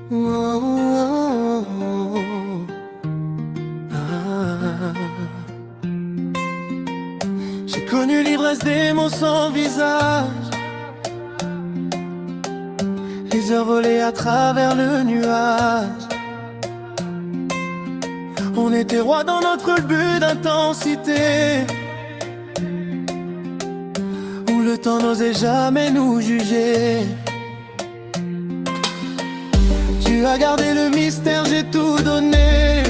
Oh, oh, oh. Ah. J'ai connu l'ivresse des mots sans visage, les heures volées à travers le nuage. On était rois dans notre but d'intensité, où le temps n'osait jamais nous juger. Tu as gardé le mystère, j'ai tout donné.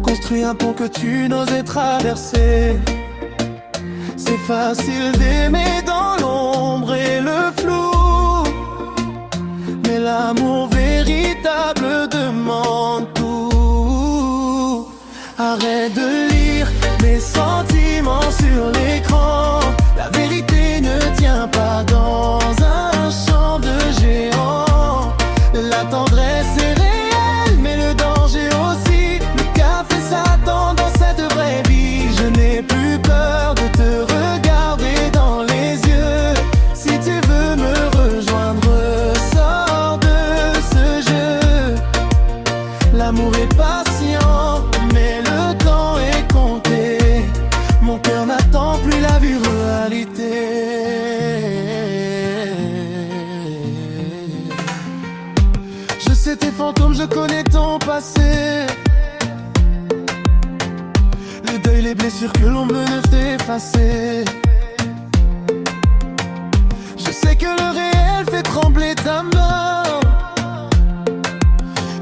Construit un pont que tu n'osais traverser. C'est facile d'aimer dans l'ombre et le flou, mais l'amour véritable demande tout. Arrête de lire mes sentiments sur l'écran. La vérité ne tient pas dans un champ de géants. La tendresse est réelle, mais le danger aussi. Le café s'attend dans cette vraie vie. Je n'ai plus peur de te regarder dans les yeux. Si tu veux me rejoindre, sors de ce jeu. L'amour est patient, mais le temps est compté. Mon cœur n'attend plus la virtualité. Je sais tes fantômes, je connais ton passé. Le deuil, les blessures que l'on ne fait effacer. Je sais que le réel fait trembler ta main,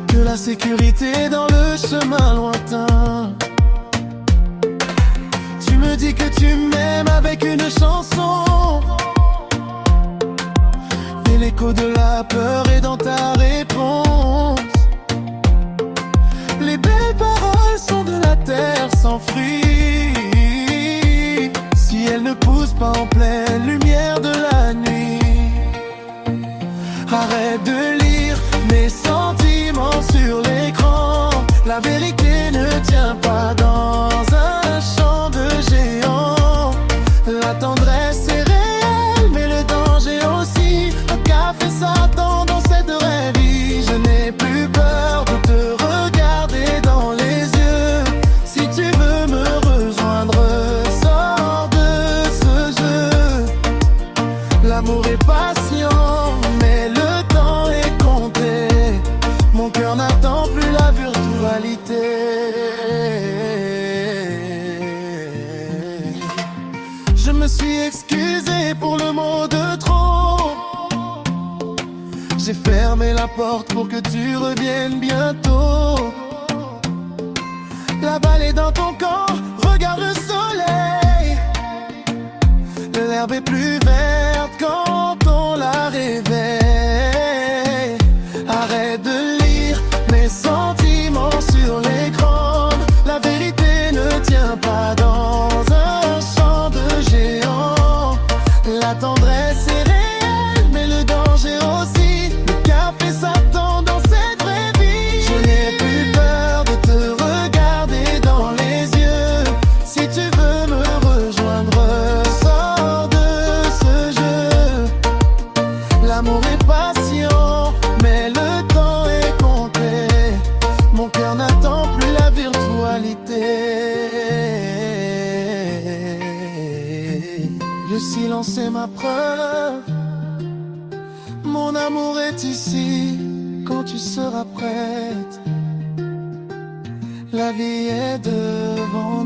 que la sécurité est dans le chemin lointain. Tu me dis que tu m'aimes avec une chanson, et l'écho de la peur est dans ta réponse. Les belles paroles sont de la terre sans fruits, si elles ne poussent pas en pleine lumière de la nuit. Arrête de lire mes sentiments sur l'écran. La vérité ne tient pas dans un champ de géants. La tendresse est réelle, mais le danger aussi. Un café s'attend dans cette vraie vie. Je n'ai plus peur de te regarder dans les yeux. Si tu veux me rejoindre, sors de ce jeu. L'amour est patient, mais le temps est compté. Mon cœur n'attend plus la virtualité. Je me suis excusé pour le mot de trop. J'ai fermé la porte pour que tu reviennes bientôt. La balle est dans ton camp, regarde le soleil. L'herbe est plus verte quand on la réveille. Arrête de lire mes sentiments sur l'écran. La vérité ne tient pas dans un champ de géants. La tendresse est réelle, mais le danger aussi. Le café s'attend dans cette vraie vie. Je n'ai plus peur de te regarder dans les yeux. Si tu veux me rejoindre, sors de ce jeu. L'amour est patient, mais le temps est compté. Mon cœur n'attend plus la virtualité. Le silence est ma preuve. Mon amour est ici quand tu seras prête. La vie est devant